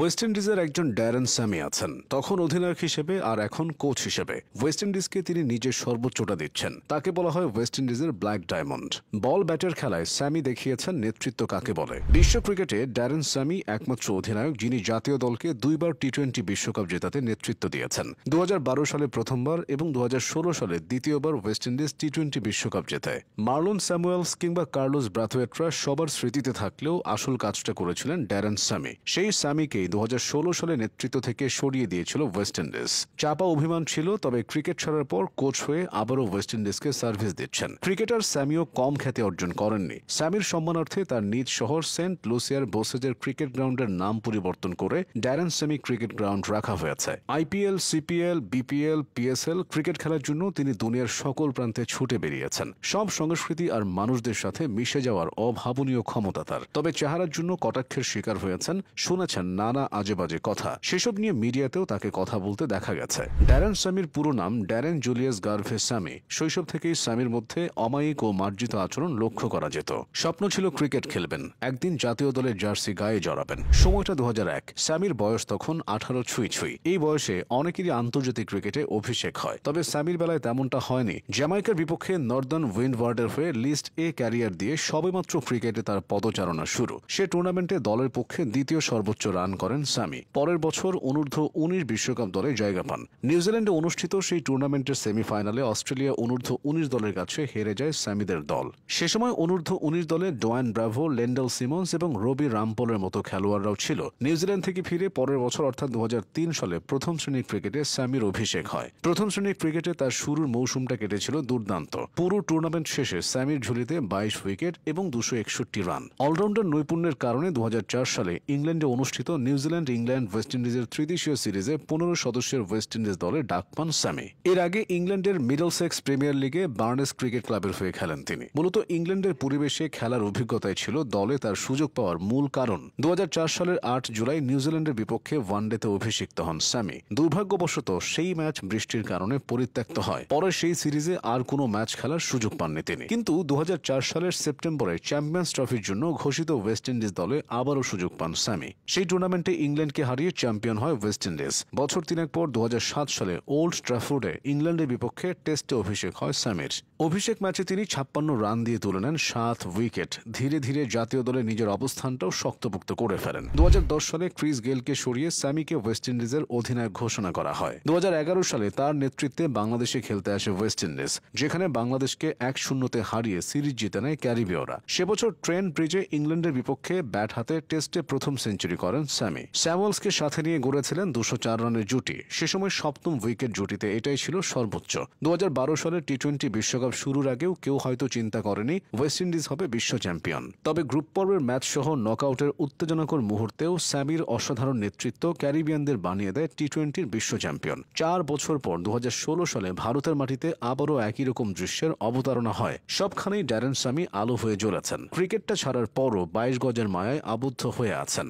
West ইন্ডিজের একজন Darren Sammy আছেন, তখন অধিনায়ক হিসেবে আর এখন কোচ হিসেবে ওয়েস্ট ইন্ডিজকে তিনি নিজের সর্বোচ্চটা দিচ্ছেন। তাকে বলা হয় ওয়েস্ট ইন্ডিজের ব্ল্যাক ডায়মন্ড। বল ব্যাটের খেলায় স্যামি দেখিয়েছেন নেতৃত্ব কাকে বলে। বিশ্ব ক্রিকেটে ড্যারেন স্যামি একমাত্র অধিনায়ক যিনি জাতীয় দলকে দুইবার টি-20 বিশ্বকাপ জেতাতে নেতৃত্ব দিয়েছেন। 2012 সালে প্রথমবার এবং 2016 সালে দ্বিতীয়বার ওয়েস্ট ইন্ডিজ টি-20 বিশ্বকাপ জেতে। মার্লন স্যামুয়েলস কিংবা কার্লোস ব্রাথওয়েটরা সবার স্মৃতিতে থাকলেও আসল কাজটা করেছিলেন ড্যারেন স্যামি। সেই স্যামিকে 2016 সালে নেতৃত্ব থেকে সরিয়ে দিয়েছিল ওয়েস্ট ইন্ডিজ। চাপা অভিমান ছিল, তবে ক্রিকেট ছাড়ার পর কোচ হয়ে আবারও ওয়েস্ট ইন্ডিজকে সার্ভিস দিচ্ছেন। ক্রিকেটার স্যামিও কম খ্যাতি অর্জন করেননি। স্যামির সম্মানার্থে তার নিজ শহর সেন্ট লুসিয়ার বোসেজের ক্রিকেট গ্রাউন্ডের নাম পরিবর্তন করে ড্যারেন স্যামি ক্রিকেট গ্রাউন্ড রাখা হয়েছে। IPL, CPL, BPL, PSL cricket খেলার জন্য তিনি দুনিয়ার সকল প্রান্তে ছুটে বেরিয়েছেন। সব সংস্কৃতি আর মানুষদের সাথে মিশে যাওয়ার অভাবনীয় ক্ষমতা তার। তবে চেহারার জন্য কটাক্ষের শিকার হয়েছেন, শুনেছেন নানা আজেবাজে কথা। সেসব নিয়ে মিডিয়াতেও তাকে কথা বলতে দেখা গেছে। ড্যারেন স্যামির পুরো নাম ড্যারেন জুলিয়াস গার্ভে স্যামি। শৈশব থেকেই স্যামির মধ্যে অমায়িক ও মার্জিত আচরণ লক্ষ্য করা যেত। স্বপ্ন ছিল ক্রিকেট খেলবেন, একদিন জাতীয় দলের জার্সি গায়ে জড়াবেন। সময়টা 2001। স্যামির বয়স তখন 18 ছুঁই। এই বয়সে অনেকেরই আন্তর্জাতিক ক্রিকেটে অভিষেক হয়, তবে স্যামির বেলায় তেমনটা হয়নি। জ্যামাইকার বিপক্ষে নর্দার্ন উইন্ডওয়ার্ডের হয়ে লিস্ট এ ক্যারিয়ার দিয়ে সবেমাত্র ক্রিকেটে তার পদচারণা শুরু। সে টুর্নামেন্টে দলের পক্ষে দ্বিতীয় সর্বোচ্চ রান করেন স্যামি। পরের বছর অনূর্ধ্ব-19 বিশ্বকাপ দলে জায়গা পান। নিউজিল্যান্ডে অনুষ্ঠিত সেই টুর্নামেন্টের সেমিফাইনালে অস্ট্রেলিয়া অনূর্ধ্ব-19 দলের কাছে হেরে যায় স্যামিদের দল। সে সময় অনূর্ধ্ব-19 দলে ডোয়ান ব্রাভো, লেন্ডেল সিমন্স এবং রবি রামপলের মতো খেলোয়াড়রাও ছিল। নিউজিল্যান্ড থেকে ফিরে পরের বছর অর্থাৎ 2003 সালে প্রথম শ্রেণীর ক্রিকেটে স্যামির অভিষেক হয়। প্রথম শ্রেণীর ক্রিকেটে তার শুরুর মৌসুমটা কেটেছিল দুর্দান্ত। পুরো টুর্নামেন্ট শেষে স্যামির ঝুলিতে 22 উইকেট এবং 261 রান। অলরাউন্ডার নৈপুণ্যের কারণে 2004 সালে ইংল্যান্ডে অনুষ্ঠিত নিউজিল্যান্ড ওয়েস্ট ইন্ডিজের ত্রিদেশীয় সিরিজে 15 সদস্যের ওয়েস্ট ইন্ডিজ দলে ডাক পান স্যামি। এর আগে ইংল্যান্ডের মিডলসেক্স প্রিমিয়ার লিগে বার্নেস ক্রিকেট ক্লাবের হয়ে খেলেন তিনি। মূলত ইংল্যান্ডের পরিবেশে খেলার অভিজ্ঞতাই ছিল দলে তার সুযোগ পাওয়ার মূল কারণ। 2004 সালের 8 জুলাই নিউজিল্যান্ডের বিপক্ষে ওয়ানডেতে অভিষিক্ত হন স্যামি। দুর্ভাগ্যবশত সেই ম্যাচ বৃষ্টির কারণে পরিত্যক্ত হয়। পরে সেই সিরিজে আর কোনো ম্যাচ খেলার সুযোগ পাননি তিনি। কিন্তু 2004 সালের সেপ্টেম্বরে চ্যাম্পিয়ন্স ট্রফির জন্য ঘোষিত ওয়েস্ট ইন্ডিজ দলে আবারও সুযোগ পান স্যামি। সেই টুর্নামেন্টে ইংল্যান্ডকে হারিয়ে চ্যাম্পিয়ন হয় ওয়েস্ট ইন্ডিজ। বছর তিনেক পর 2007 সালে ওল্ড ট্র্যাফোর্ডে ইংল্যান্ডের বিপক্ষে টেস্টে অভিষেক হয় স্যামির। অভিষেক ম্যাচে তিনি 56 রান দিয়ে তুলে নেন 7 উইকেট। ধীরে ধীরে জাতীয় দলে নিজের অবস্থানটাও শক্তপোক্ত করে ফেলেন। 2010 সালে ক্রিস গেলকে সরিয়ে স্যামিকে ওয়েস্ট ইন্ডিজের অধিনায়ক ঘোষণা করা হয়। 2011 সালে তার নেতৃত্বে বাংলাদেশে খেলতে আসে ওয়েস্ট ইন্ডিজ, যেখানে বাংলাদেশকে 1-0 হারিয়ে সিরিজ জিতে নেয় ক্যারিবীয়রা। সে বছর ট্রেন্ট ব্রিজে ইংল্যান্ডের বিপক্ষে ব্যাট হাতে টেস্টে প্রথম সেঞ্চুরি করেন স্যামি। স্যামুয়েলসকে সাথে নিয়ে গড়েছিলেন 204 রানের জুটি। সে সময় সপ্তম উইকেট জুটিতে এটাই ছিল সর্বোচ্চ। 2012 সালের টি-20 বিশ্বকাপ শুরুর আগেও কেউ হয়তো চিন্তা করেনি ওয়েস্ট ইন্ডিজ হবে বিশ্ব চ্যাম্পিয়ন। তবে গ্রুপ পর্বের ম্যাচ সহ নকআউটের উত্তেজনাকর মুহূর্তেও স্যামির অসাধারণ নেতৃত্ব ক্যারিবিয়ানদের বানিয়ে দেয় টি-20 বিশ্ব চ্যাম্পিয়ন। 4 বছর পর 2016 সালে ভারতের মাটিতে আবারও একই রকম দৃশ্যের অবতারণা হয়। সবখানেই ড্যারেন স্যামি আলো হয়ে জ্বলেছেন। ক্রিকেটটা ছাড়ার পরও 22 গজের মায়ায় আবদ্ধ হয়ে আছেন।